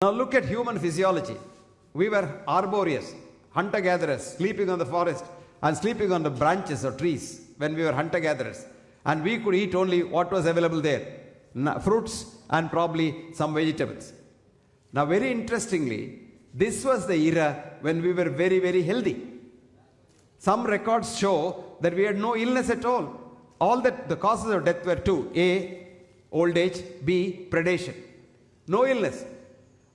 Now look at human physiology. We were arboreous, hunter-gatherers, sleeping on the forest and sleeping on the branches of trees when we were hunter-gatherers. And we could eat only what was available there, fruits and probably some vegetables. Now very interestingly, this was the era when we were very, very healthy. Some records show that we had no illness at all. All that the causes of death were two: A, old age; B, predation. No illness.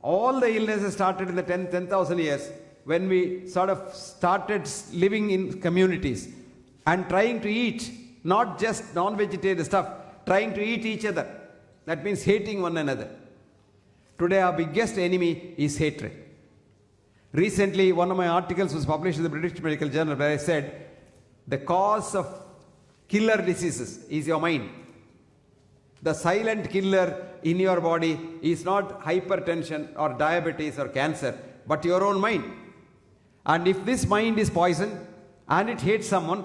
All the illnesses started in the 10,000 years when we sort of started living in communities and trying to eat not just non-vegetarian stuff, trying to eat each other. That means hating one another. Today our biggest enemy is hatred. Recently, one of my articles was published in the British Medical Journal where I said the cause of killer diseases is your mind. The silent killer in your body is not hypertension or diabetes or cancer, but your own mind. And if this mind is poisoned and it hates someone,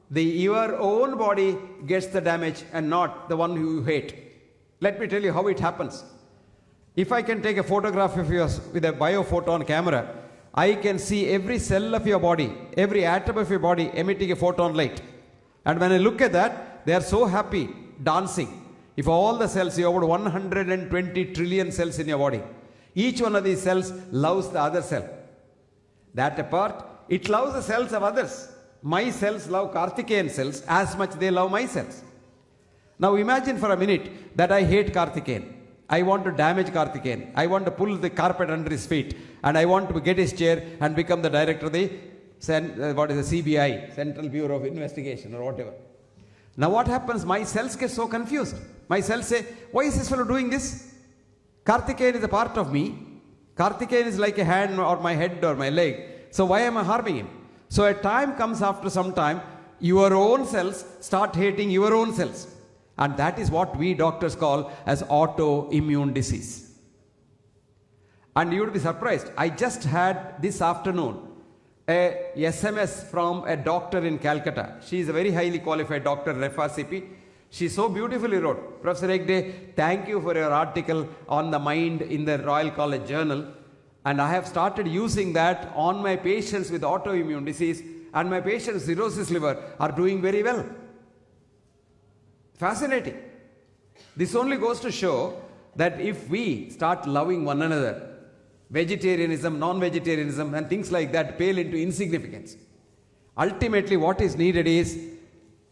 your own body gets the damage and not the one who you hate. Let me tell you how it happens. If I can take a photograph of yours with a biophoton camera, I can see every cell of your body, every atom of your body emitting a photon light. And when I look at that, they are so happy, dancing. If all the cells, you have about 120 trillion cells in your body. Each one of these cells loves the other cell. That apart, it loves the cells of others. My cells love Karthikeyan cells as much they love my cells. Now imagine for a minute that I hate Karthikeyan. I want to damage Karthikeyan. I want to pull the carpet under his feet. And I want to get his chair and become the director of the CBI, Central Bureau of Investigation or whatever. Now what happens? My cells get so confused. My cells say, why is this fellow doing this? Karthikeyan is a part of me. Karthikeyan is like a hand or my head or my leg. So why am I harming him? So a time comes after some time, your own cells start hating your own cells. And that is what we doctors call as autoimmune disease. And you would be surprised. I just had this afternoon a SMS from a doctor in Calcutta. She is a very highly qualified doctor, Refa Sipi. She so beautifully wrote, Professor Hegde, thank you for your article on the mind in the Royal College Journal. And I have started using that on my patients with autoimmune disease, and my patients with cirrhosis liver are doing very well. Fascinating. This only goes to show that if we start loving one another, vegetarianism, non-vegetarianism and things like that pale into insignificance. Ultimately what is needed is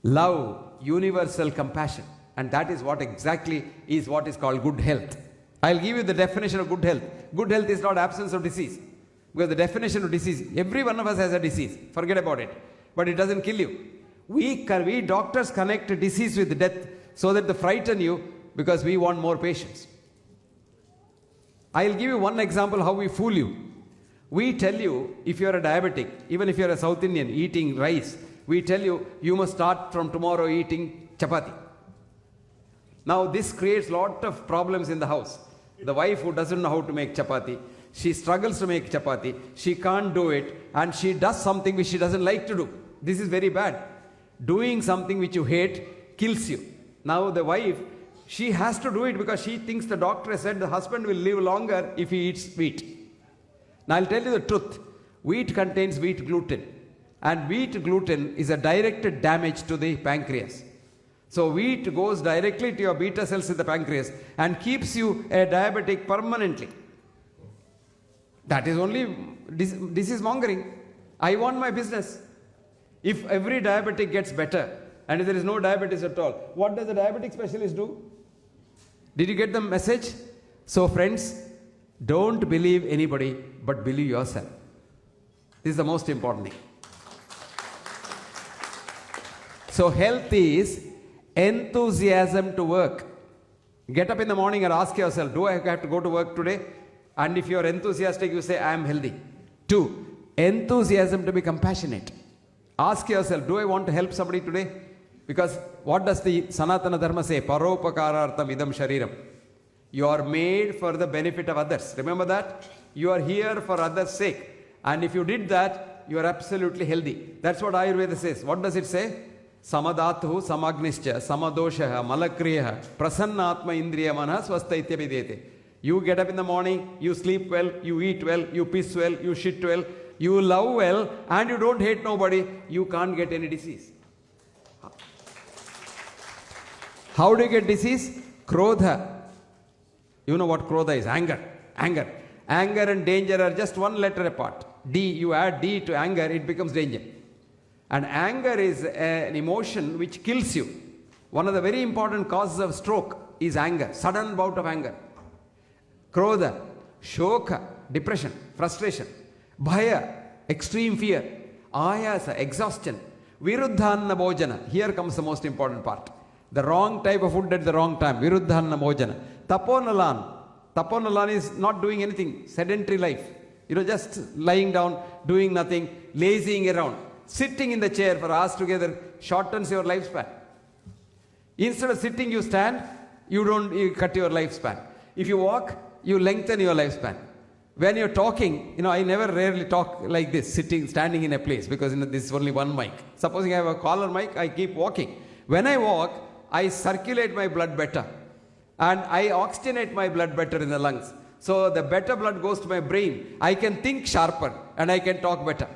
love, universal compassion, and that is what exactly is what is called good health. I'll give you the definition of good health. Good health is not absence of disease, because the definition of disease, every one of us has a disease, forget about it, but it doesn't kill you. We doctors connect disease with death so that they frighten you because we want more patients. I'll give you one example how we fool you. We tell you, if you're a diabetic, even if you're a South Indian eating rice, we tell you, you must start from tomorrow eating chapati. Now this creates a lot of problems in the house. The wife who doesn't know how to make chapati, she struggles to make chapati, she can't do it, and she does something which she doesn't like to do. This is very bad. Doing something which you hate kills you. Now the wife, she has to do it because she thinks the doctor has said the husband will live longer if he eats wheat. Now I'll tell you the truth. Wheat contains wheat gluten. And wheat gluten is a direct damage to the pancreas. So wheat goes directly to your beta cells in the pancreas and keeps you a diabetic permanently. That is only disease mongering. I want my business. If every diabetic gets better and if there is no diabetes at all, what does the diabetic specialist do? Did you get the message? So friends, don't believe anybody but believe yourself. This is the most important thing. So health is enthusiasm to work. Get up in the morning and ask yourself, do I have to go to work today? And if you're enthusiastic, you say, I am healthy. 2, enthusiasm to be compassionate. Ask yourself, do I want to help somebody today? Because what does the Sanatana Dharma say? Paropakarartham idam shariram. You are made for the benefit of others. Remember that? You are here for others' sake. And if you did that, you are absolutely healthy. That's what Ayurveda says. What does it say? Samadatu samagnischa samadosha malakriya prasannatma indriya mana swasthaitya videte. You get up in the morning, you sleep well, you eat well, you piss well, you shit well, you love well, and you don't hate nobody, you can't get any disease. How do you get disease? Krodha. You know what krodha is? Anger. Anger. Anger and danger are just one letter apart. D, you add D to anger, it becomes danger. And anger is an emotion which kills you. One of the very important causes of stroke is anger, sudden bout of anger. Krodha, shoka, depression, frustration, bhaya, extreme fear, ayasa, exhaustion, viruddhanna bhojana. Here comes the most important part. The wrong type of food at the wrong time, viruddhanna bhojana. Taponalan. Taponalan is not doing anything, sedentary life. Just lying down, doing nothing, lazying around. Sitting in the chair for hours together shortens your lifespan. Instead of sitting, you stand, you cut your lifespan. If you walk, you lengthen your lifespan. When you're talking, I rarely talk like this, standing in a place, because this is only one mic. Supposing I have a collar mic, I keep walking. When I walk, I circulate my blood better. And I oxygenate my blood better in the lungs. So the better blood goes to my brain. I can think sharper and I can talk better.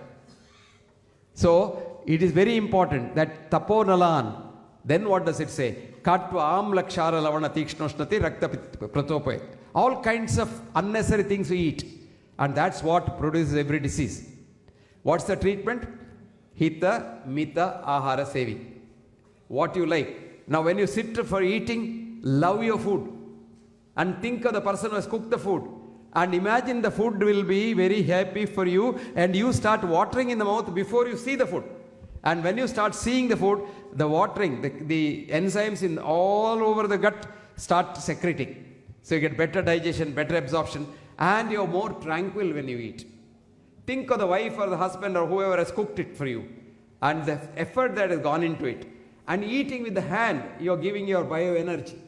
So it is very important that taponalan. Then what does it say? Katva amla kshara lavana tikshnoshnati rakta pratope. All kinds of unnecessary things we eat. And that's what produces every disease. What's the treatment? Hita mita ahara sevi. What you like. Now when you sit for eating, love your food. And think of the person who has cooked the food. And imagine the food will be very happy for you. And you start watering in the mouth before you see the food. And when you start seeing the food, the watering, the enzymes in all over the gut start secreting. So you get better digestion, better absorption, and you're more tranquil when you eat. Think of the wife or the husband or whoever has cooked it for you, and the effort that has gone into it. And eating with the hand, you're giving your bioenergy.